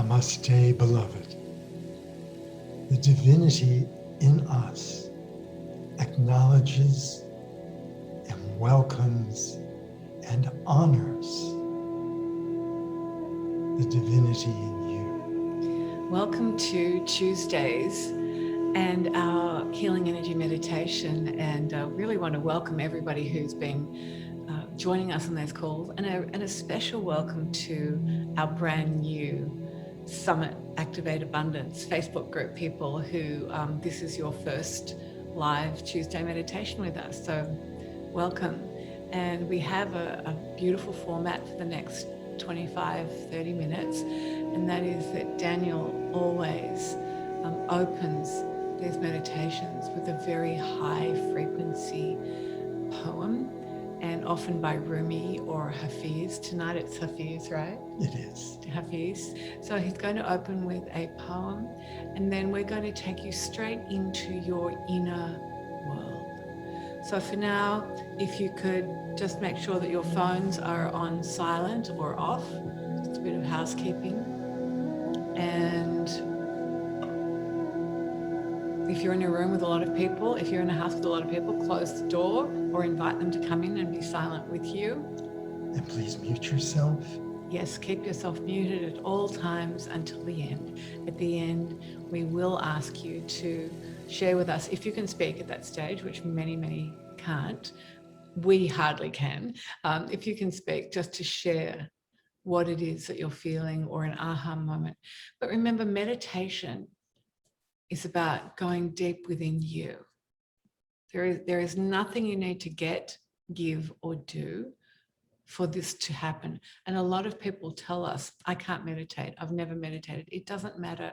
Namaste, beloved. The divinity in us acknowledges and welcomes and honors the divinity in you. Welcome to Tuesdays and our healing energy meditation, and really want to welcome everybody who's been joining us on those calls, and a special welcome to our brand new Summit Activate Abundance Facebook group people who this is your first live Tuesday meditation with us. So welcome. And we have a beautiful format for the next 25-30 minutes, and that is that Daniel always opens these meditations with a very high frequency poem, and often by Rumi or Hafiz. Tonight it's Hafiz, right? It is. Hafiz. So he's going to open with a poem, and then we're going to take you straight into your inner world. So for now, if you could just make sure that your phones are on silent or off, just a bit of housekeeping. And if you're in a room with a lot of people, if you're in a house with a lot of people, close the door or invite them to come in and be silent with you. And please mute yourself. Yes, keep yourself muted at all times until the end. At the end, we will ask you to share with us, if you can speak at that stage, which many can't. We hardly can. If you can speak, just to share what it is that you're feeling or an aha moment. But remember, meditation is about going deep within you. There is nothing you need to get, give, or do for this to happen. And a lot of people tell us, I can't meditate, I've never meditated. It doesn't matter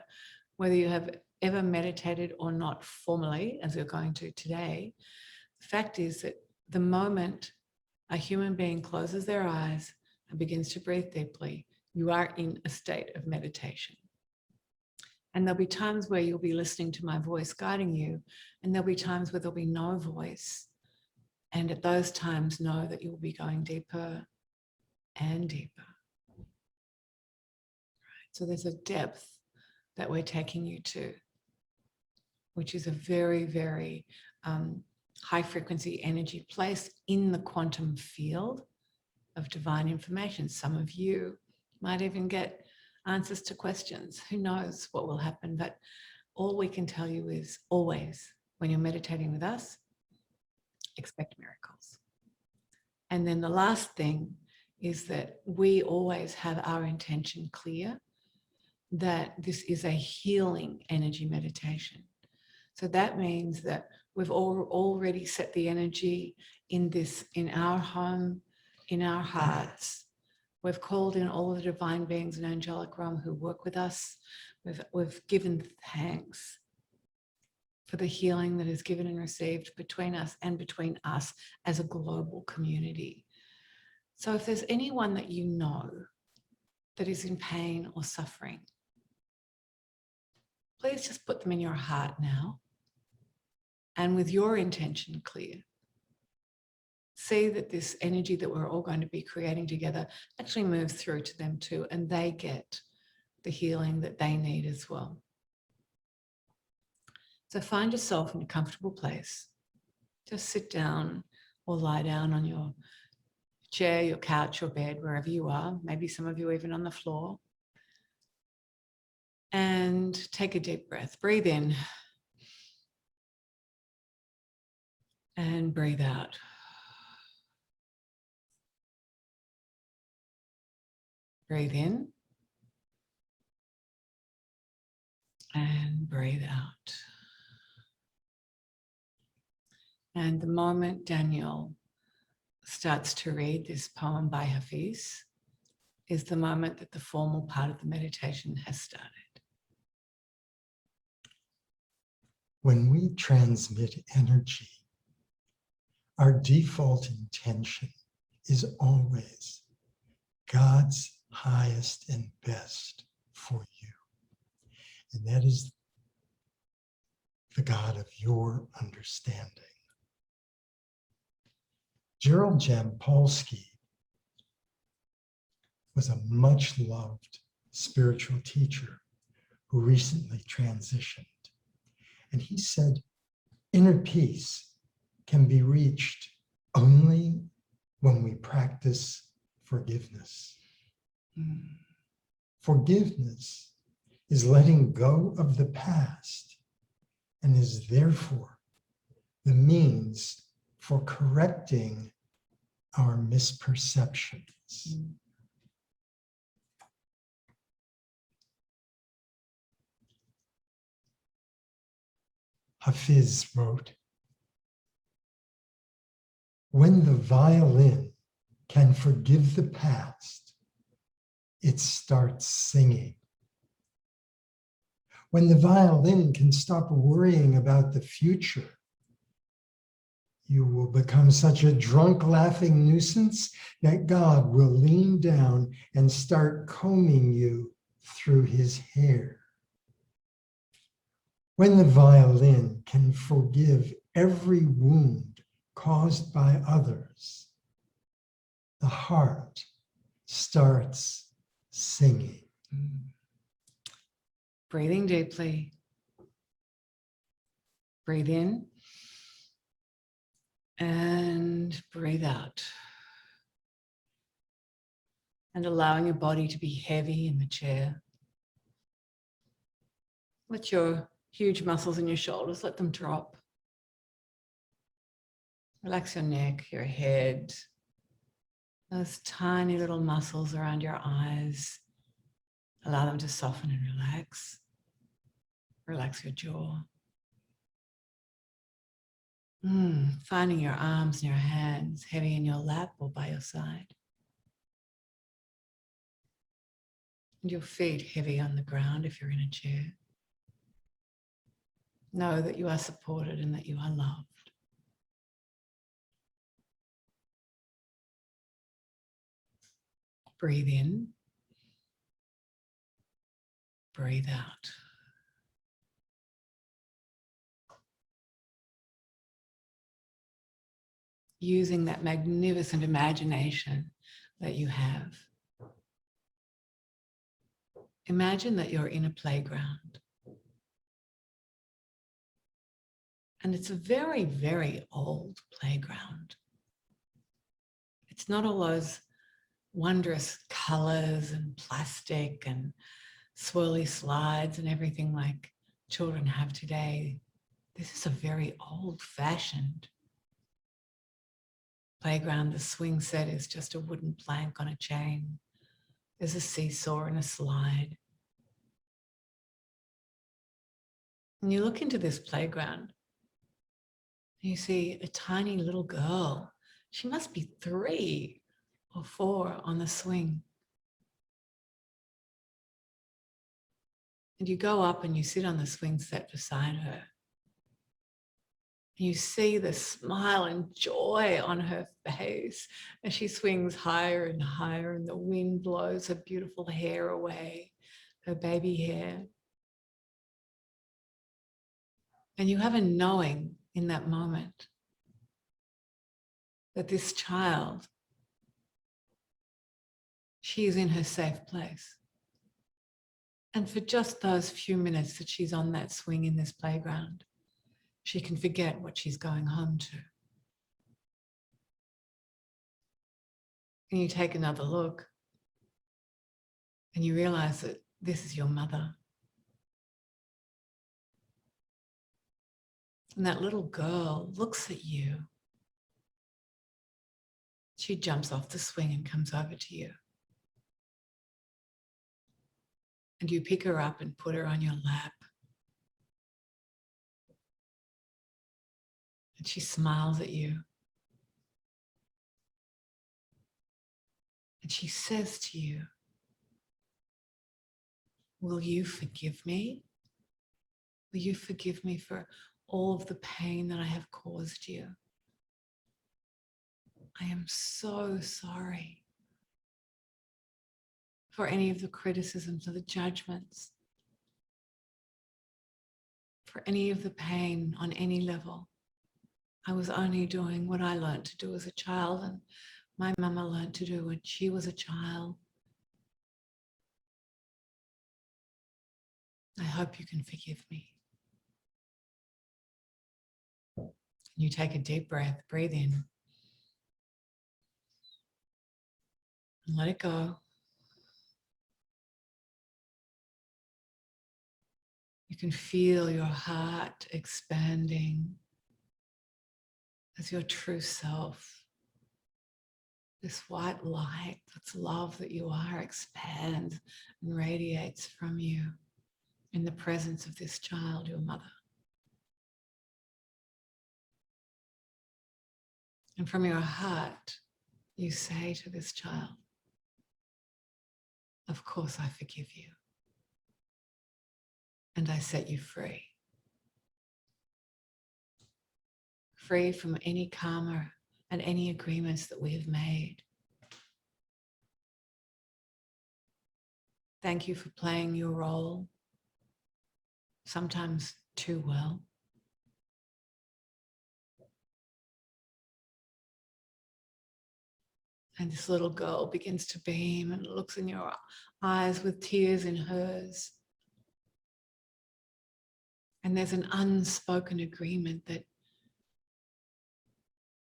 whether you have ever meditated or not formally, as we're going to today. The fact is that the moment a human being closes their eyes and begins to breathe deeply, you are in a state of meditation. And there'll be times where you'll be listening to my voice guiding you, and there'll be times where there'll be no voice. And at those times, know that you'll be going deeper and deeper. Right. So there's a depth that we're taking you to, which is a very high frequency energy place in the quantum field of divine information. Some of you might even get answers to questions. Who knows what will happen? But all we can tell you is always, when you're meditating with us, expect miracles. And then the last thing is that we always have our intention clear that this is a healing energy meditation. So that means that we've already set the energy in our home, in our hearts. We've called in all of the divine beings and angelic realm who work with us. We've given thanks for the healing that is given and received between us and between us as a global community. So if there's anyone that you know that is in pain or suffering, please just put them in your heart now, and with your intention clear, see that this energy that we're all going to be creating together actually moves through to them too, and they get the healing that they need as well. So find yourself in a comfortable place. Just sit down or lie down on your chair, your couch, or bed, wherever you are. Maybe some of you even on the floor. And take a deep breath. Breathe in and breathe out. Breathe in and breathe out. And the moment Daniel starts to read this poem by Hafiz is the moment that the formal part of the meditation has started. When we transmit energy, our default intention is always God's highest and best for you. And that is the God of your understanding. Gerald Jampolsky was a much loved spiritual teacher who recently transitioned. And he said, inner peace can be reached only when we practice forgiveness. Forgiveness is letting go of the past and is therefore the means for correcting our misperceptions. Hafiz wrote, when the violin can forgive the past, it starts singing. When the violin can stop worrying about the future, you will become such a drunk laughing nuisance that God will lean down and start combing you through his hair. When the violin can forgive every wound caused by others, the heart starts singing. Breathing deeply. Breathe in and breathe out. And allowing your body to be heavy in the chair. Let your huge muscles in your shoulders, let them drop. Relax your neck, your head, those tiny little muscles around your eyes. Allow them to soften and relax. Relax your jaw. Finding your arms and your hands heavy in your lap or by your side. And your feet heavy on the ground if you're in a chair. Know that you are supported and that you are loved. Breathe in. Breathe out. Using that magnificent imagination that you have. Imagine that you're in a playground. And it's a very, very old playground. It's not all those wondrous colors and plastic and swirly slides and everything like children have today. This is a very old-fashioned playground. The swing set is just a wooden plank on a chain. There's a seesaw and a slide. And you look into this playground, and you see a tiny little girl. She must be 3 or 4 on the swing. And you go up and you sit on the swing set beside her. And you see the smile and joy on her face as she swings higher and higher, and the wind blows her beautiful hair away, her baby hair. And you have a knowing in that moment that this child, she is in her safe place. And for just those few minutes that she's on that swing in this playground, she can forget what she's going home to. And you take another look and you realize that this is your mother. And that little girl looks at you. She jumps off the swing and comes over to you. And you pick her up and put her on your lap. And she smiles at you. And she says to you, will you forgive me? Will you forgive me for all of the pain that I have caused you? I am so sorry for any of the criticisms or the judgments, for any of the pain on any level. I was only doing what I learned to do as a child, and my mama learned to do when she was a child. I hope you can forgive me. You take a deep breath, breathe in, and let it go. You can feel your heart expanding as your true self. This white light, that's love that you are, expands and radiates from you in the presence of this child, your mother. And from your heart, you say to this child, of course I forgive you. And I set you free. Free from any karma and any agreements that we have made. Thank you for playing your role, sometimes too well. And this little girl begins to beam and looks in your eyes with tears in hers. And there's an unspoken agreement that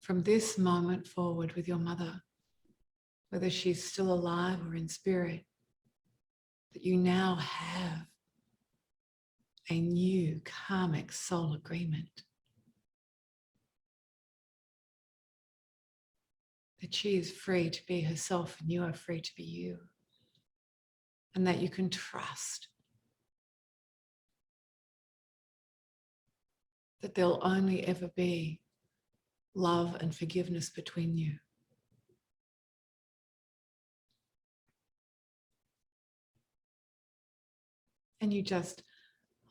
from this moment forward with your mother, whether she's still alive or in spirit, that you now have a new karmic soul agreement. That she is free to be herself and you are free to be you. And that you can trust that there'll only ever be love and forgiveness between you. And you just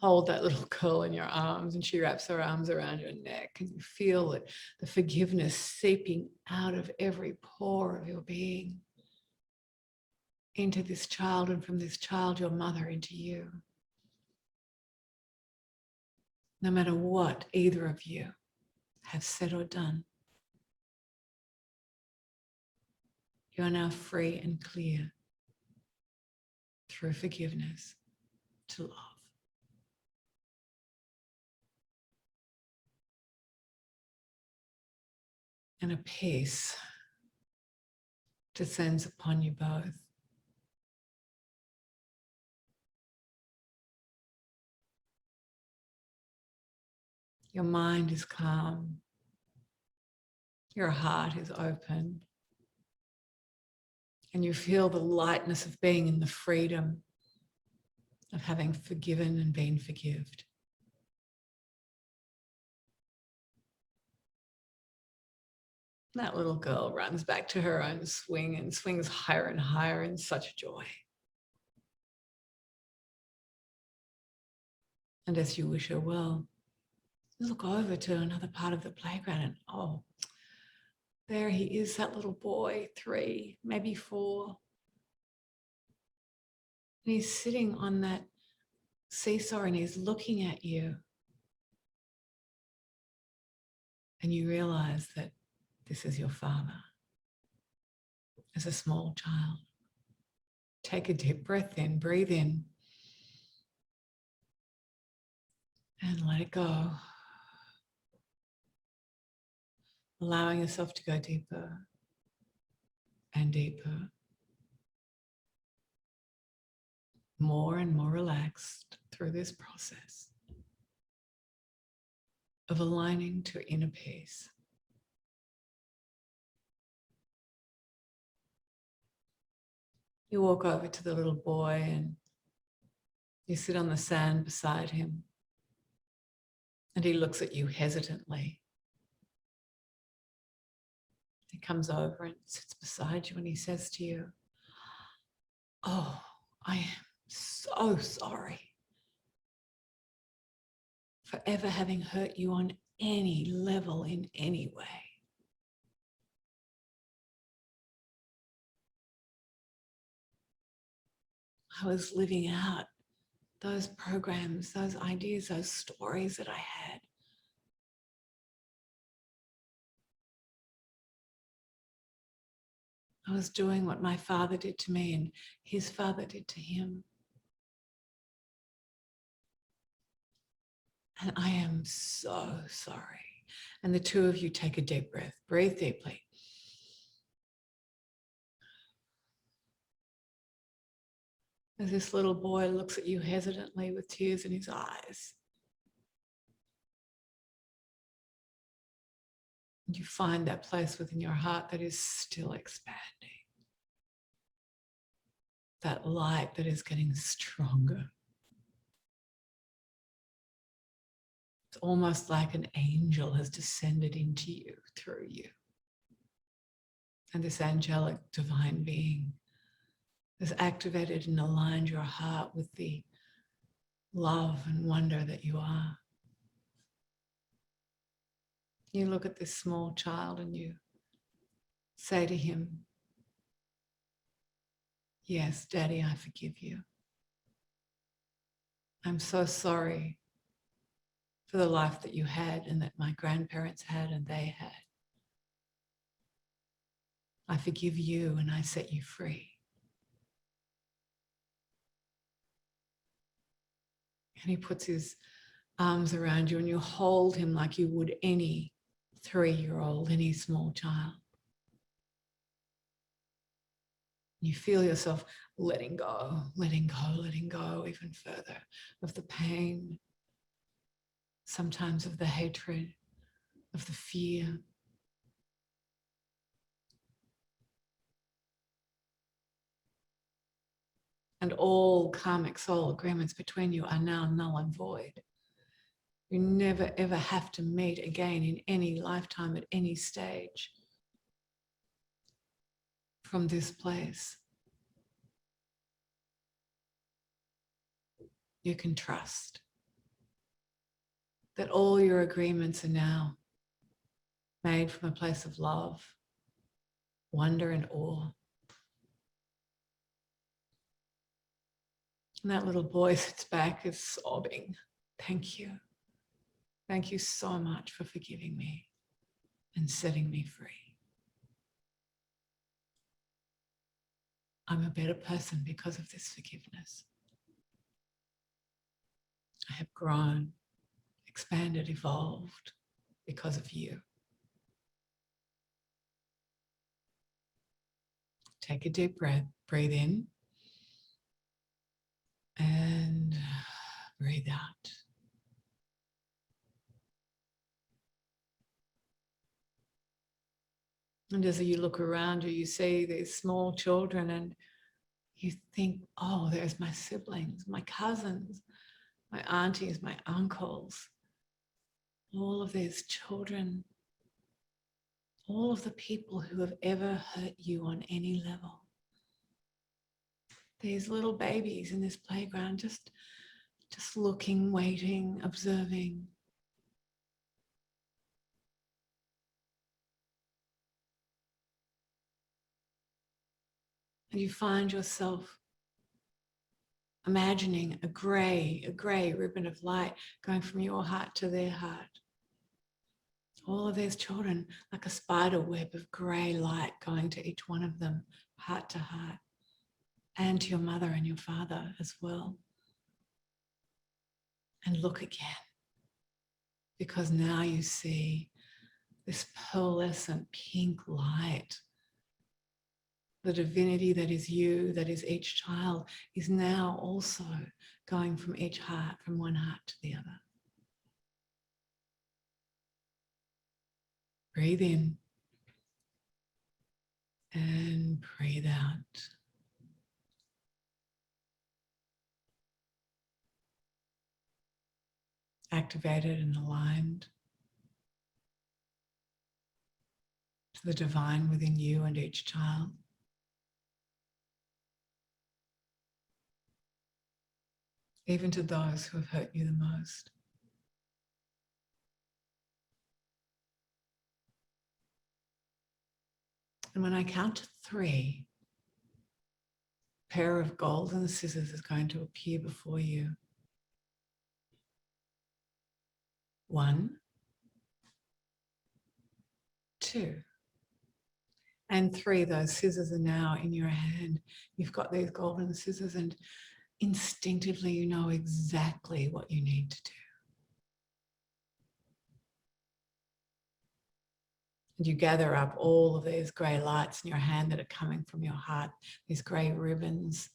hold that little girl in your arms and she wraps her arms around your neck and you feel it, the forgiveness seeping out of every pore of your being into this child and from this child, your mother, into you. No matter what either of you have said or done, you are now free and clear through forgiveness to love. And a peace descends upon you both. Your mind is calm. Your heart is open. And you feel the lightness of being in the freedom of having forgiven and been forgived. That little girl runs back to her own swing and swings higher and higher in such joy. And as you wish her well, you look over to another part of the playground and oh, there he is, that little boy, 3, maybe 4. And he's sitting on that seesaw and he's looking at you. And you realize that this is your father as a small child. Take a deep breath in, breathe in, and let it go. Allowing yourself to go deeper and deeper. More and more relaxed through this process of aligning to inner peace. You walk over to the little boy and you sit on the sand beside him. And he looks at you hesitantly. He comes over and sits beside you and he says to you, "Oh, I am so sorry for ever having hurt you on any level in any way. I was living out those programs, those ideas, those stories that I had. I was doing what my father did to me and his father did to him. And I am so sorry. And the two of you take a deep breath. Breathe deeply. As this little boy looks at you hesitantly with tears in his eyes. And you find that place within your heart that is still expanding. That light that is getting stronger. It's almost like an angel has descended into you, through you. And this angelic divine being has activated and aligned your heart with the love and wonder that you are. You look at this small child and you say to him, yes, Daddy, I forgive you. I'm so sorry for the life that you had and that my grandparents had and they had. I forgive you and I set you free. And he puts his arms around you and you hold him like you would any 3-year-old, any small child. You feel yourself letting go, letting go, letting go even further of the pain, sometimes of the hatred, of the fear. And all karmic soul agreements between you are now null and void. You never ever have to meet again in any lifetime at any stage from this place. You can trust that all your agreements are now made from a place of love, wonder, and awe. And that little boy sits back, is sobbing. Thank you. Thank you so much for forgiving me and setting me free. I'm a better person because of this forgiveness. I have grown, expanded, evolved because of you. Take a deep breath, breathe in and breathe out. And as you look around you, you see these small children and you think, oh, there's my siblings, my cousins, my aunties, my uncles, all of these children, all of the people who have ever hurt you on any level. These little babies in this playground, just looking, waiting, observing. And you find yourself imagining a gray ribbon of light going from your heart to their heart. All of these children, like a spider web of gray light going to each one of them, heart to heart, and to your mother and your father as well. And look again, because now you see this pearlescent pink light. The divinity that is you, that is each child, is now also going from each heart, from one heart to the other. Breathe in and breathe out. Activated and aligned to the divine within you and each child. Even to those who have hurt you the most. And when I count to 3, a pair of golden scissors is going to appear before you. 1, 2, and 3. Those scissors are now in your hand. You've got these golden scissors and instinctively you know exactly what you need to do. And you gather up all of these grey lights in your hand that are coming from your heart, these grey ribbons.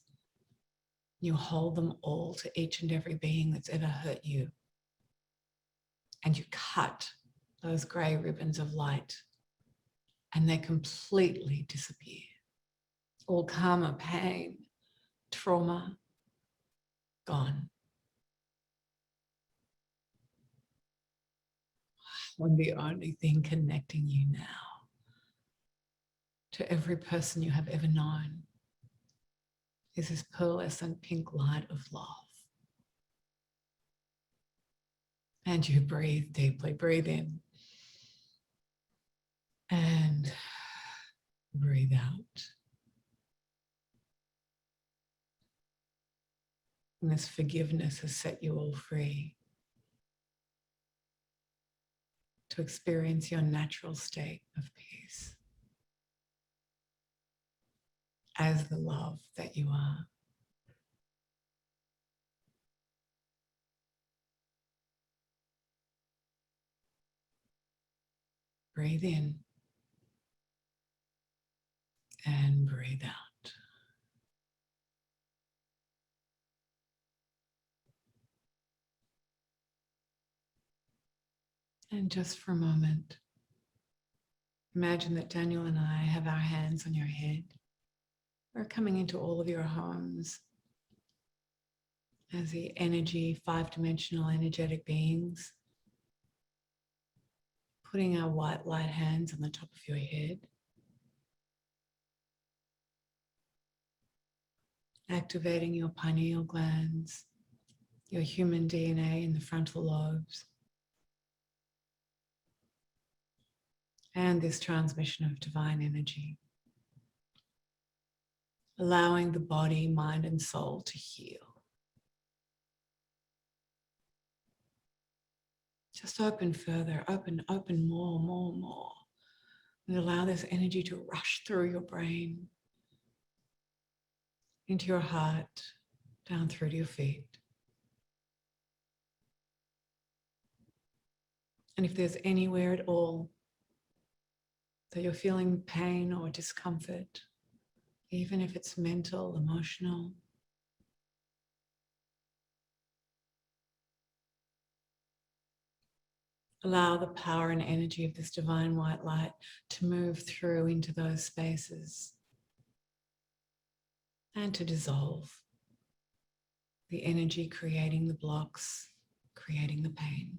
You hold them all to each and every being that's ever hurt you. And you cut those grey ribbons of light and they completely disappear. All karma, pain, trauma, gone. When the only thing connecting you now to every person you have ever known is this pearlescent pink light of love. And you breathe deeply, breathe in and breathe out. And this forgiveness has set you all free to experience your natural state of peace as the love that you are. Breathe in and breathe out. And just for a moment, imagine that Daniel and I have our hands on your head. We're coming into all of your homes as the energy, five-dimensional energetic beings, putting our white light hands on the top of your head, activating your pineal glands, your human DNA in the frontal lobes, and this transmission of divine energy, allowing the body, mind, and soul to heal. Just open further, open more. And allow this energy to rush through your brain, into your heart, down through to your feet. And if there's anywhere at all that you're feeling pain or discomfort, even if it's mental, emotional, allow the power and energy of this divine white light to move through into those spaces and to dissolve the energy, creating the blocks, creating the pain.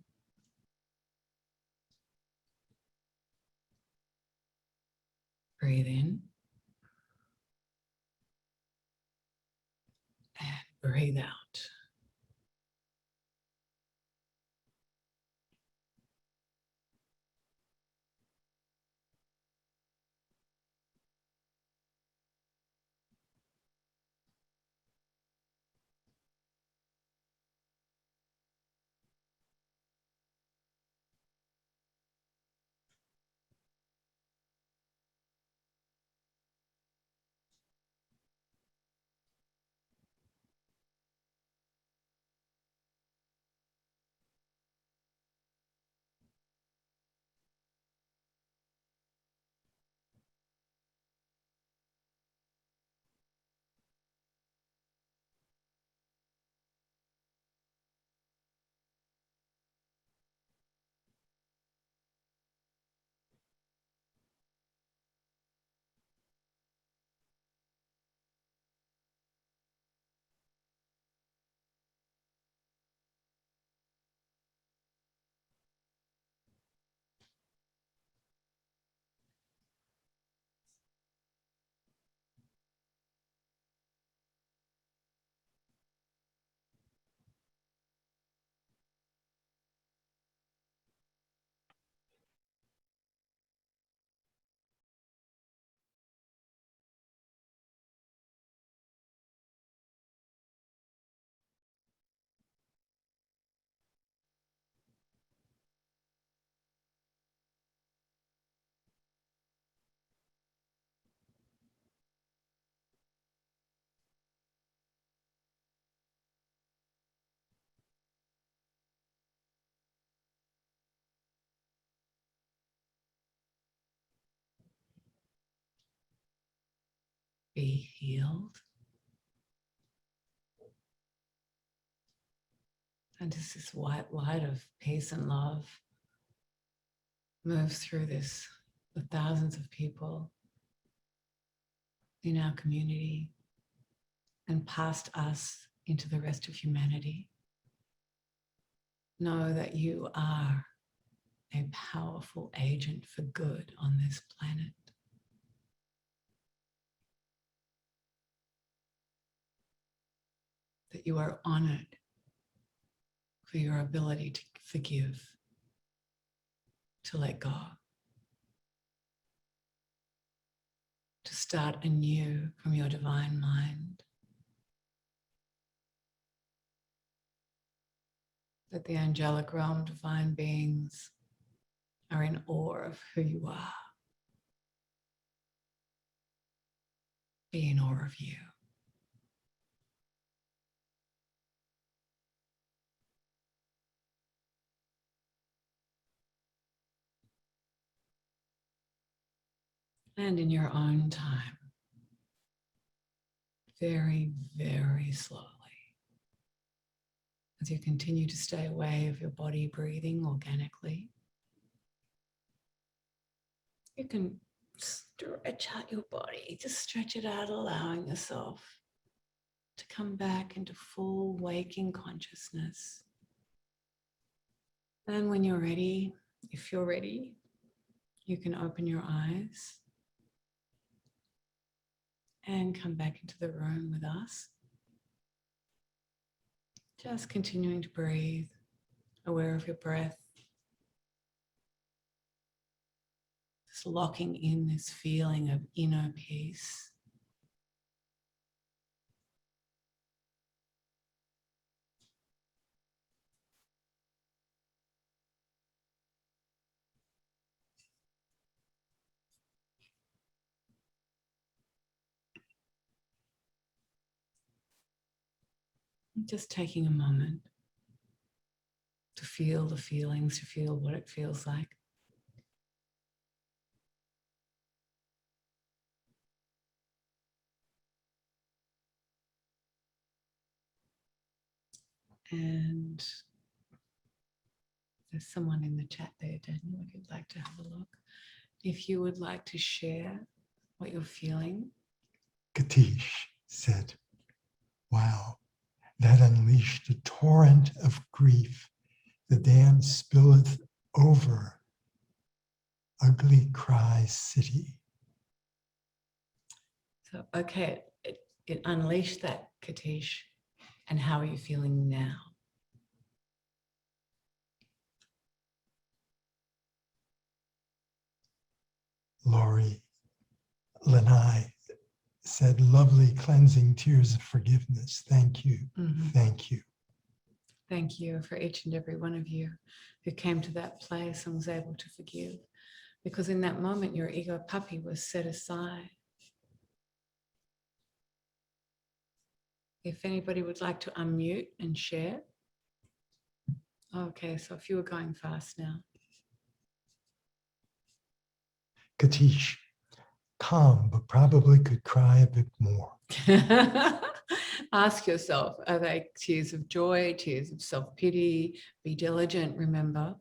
Breathe in and breathe out. be healed. And as this white light of peace and love moves through this, the thousands of people in our community and past us into the rest of humanity, know that you are a powerful agent for good on this planet. That you are honored for your ability to forgive, to let go, to start anew from your divine mind. That the angelic realm, divine beings, are in awe of who you are. Be in awe of you. And in your own time, very, very slowly, as you continue to stay away of your body breathing organically, you can stretch out your body, just stretch it out, allowing yourself to come back into full waking consciousness. And when you're ready, if you're ready, you can open your eyes and come back into the room with us. Just continuing to breathe, aware of your breath. Just locking in this feeling of inner peace. Just taking a moment to feel the feelings, to feel what it feels like. And there's someone in the chat there, Daniel, if you'd like to have a look. If you would like to share what you're feeling. Katish said, wow, that unleashed a torrent of grief. The dam spilleth over. Ugly cry city. So, okay, it unleashed that, Katish. And how are you feeling now? Lori Lanai said, lovely cleansing tears of forgiveness. Thank you. Mm-hmm. Thank you. Thank you for each and every one of you who came to that place and was able to forgive. Because in that moment, your ego puppy was set aside. If anybody would like to unmute and share. Okay, so if you were going fast now. Katish, calm, but probably could cry a bit more. Ask yourself, are they tears of joy, tears of self-pity? Be diligent, remember.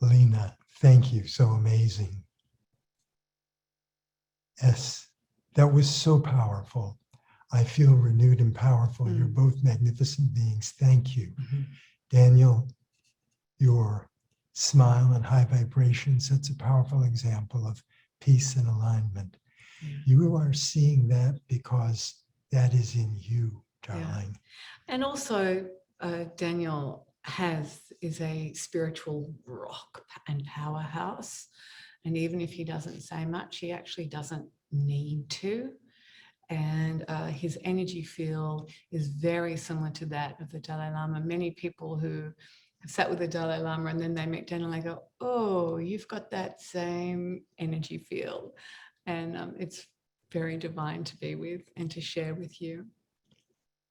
Lena, thank you. So amazing. S, that was so powerful. I feel renewed and powerful. You're both magnificent beings. Thank you. Mm-hmm. Daniel, your smile and high vibration sets a powerful example of peace and alignment. Yeah. You are seeing that because that is in you, darling. Yeah. And also, Daniel is a spiritual rock and powerhouse. And even if he doesn't say much, he actually doesn't need to. And his energy field is very similar to that of the Dalai Lama. Many people who have sat with the Dalai Lama and then they meet Daniel and they go, oh, you've got that same energy field. And it's very divine to be with and to share with you.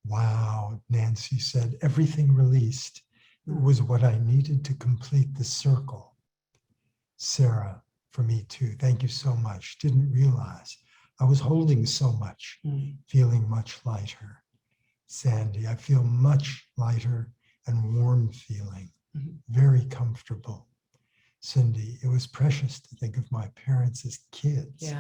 Wow, Nancy said, everything released. It was what I needed to complete the circle. Sarah, for me too, thank you so much. Didn't realize I was holding so much, feeling much lighter. Sandy, I feel much lighter and warm feeling, very comfortable. Cindy, it was precious to think of my parents as kids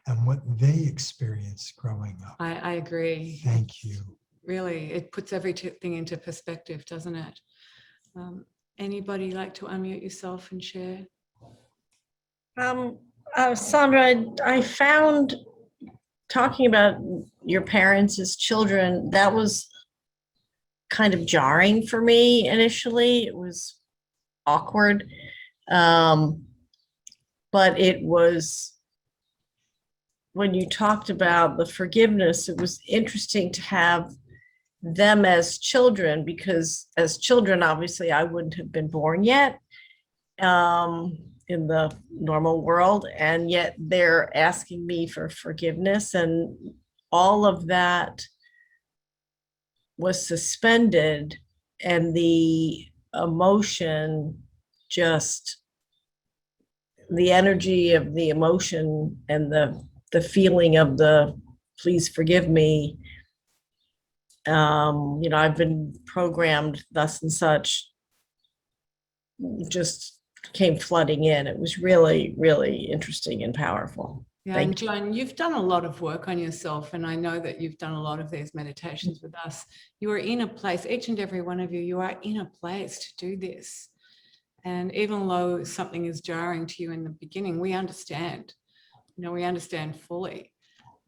and what they experienced growing up. I agree. Thank you. Really, it puts everything into perspective, doesn't it? Anybody like to unmute yourself and share? Sandra, I found talking about your parents as children, that was kind of jarring for me initially. It was awkward. But it was, when you talked about the forgiveness, it was interesting to have them as children, because as children, obviously, I wouldn't have been born yet in the normal world, and yet they're asking me for forgiveness, and all of that was suspended, and the emotion, just the energy of the emotion and the feeling of the please forgive me, I've been programmed thus and such, just came flooding in. It was really, really interesting and powerful. Yeah, and Joan, you've done a lot of work on yourself, and I know that you've done a lot of these meditations with us. You are in a place, each and every one of you, you are in a place to do this. And even though something is jarring to you in the beginning, we understand. We understand fully,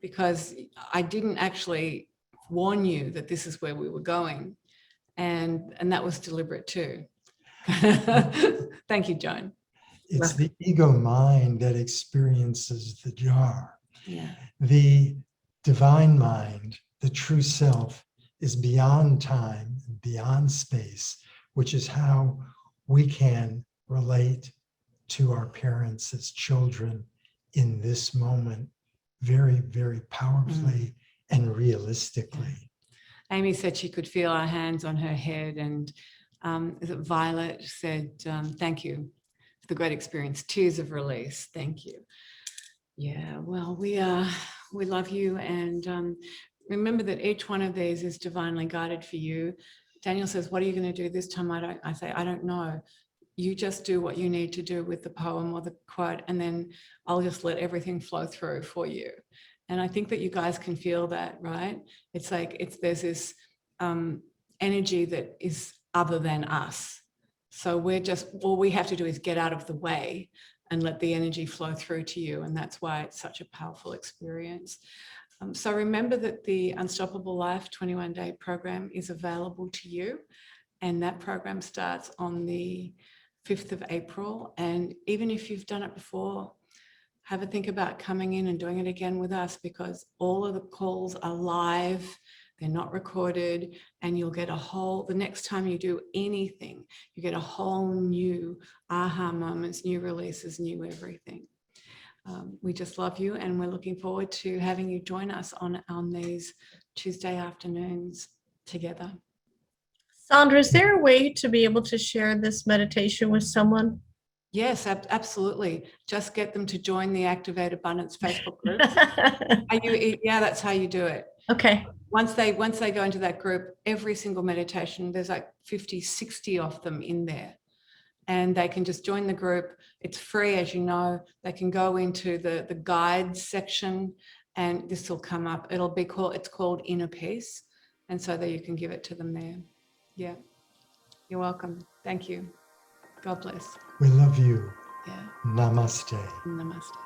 because I didn't actually warn you that this is where we were going, and that was deliberate too. Thank you, Joan. It's the ego mind that experiences the jar. Yeah. The divine mind, the true self, is beyond time, beyond space, which is how we can relate to our parents as children in this moment very, very powerfully and realistically. Amy said she could feel our hands on her head, and is it Violet said, thank you for the great experience, tears of release, thank you. Yeah, well, we love you, and remember that each one of these is divinely guided for you. Daniel says, what are you going to do this time? I say, I don't know. You just do what you need to do with the poem or the quote, and then I'll just let everything flow through for you. And I think that you guys can feel that, right? It's like there's this energy that is other than us. So all we have to do is get out of the way and let the energy flow through to you. And that's why it's such a powerful experience. So remember that the Unstoppable Life 21-day program is available to you. And that program starts on the 5th of April. And even if you've done it before, have a think about coming in and doing it again with us, because all of the calls are live, they're not recorded, and you'll get the next time you do anything, you get a whole new aha moments, new releases, new everything. We just love you, and we're looking forward to having you join us on these Tuesday afternoons together. Sandra, is there a way to be able to share this meditation with someone? Yes, absolutely. Just get them to join the Activate Abundance Facebook group. Yeah, that's how you do it. Okay. Once they go into that group, every single meditation, there's like 50, 60 of them in there. And they can just join the group. It's free, as you know. They can go into the guides section, and this will come up. It's called Inner Peace. And so that you can give it to them there. Yeah. You're welcome. Thank you. God bless. We love you. Yeah. Namaste. Namaste.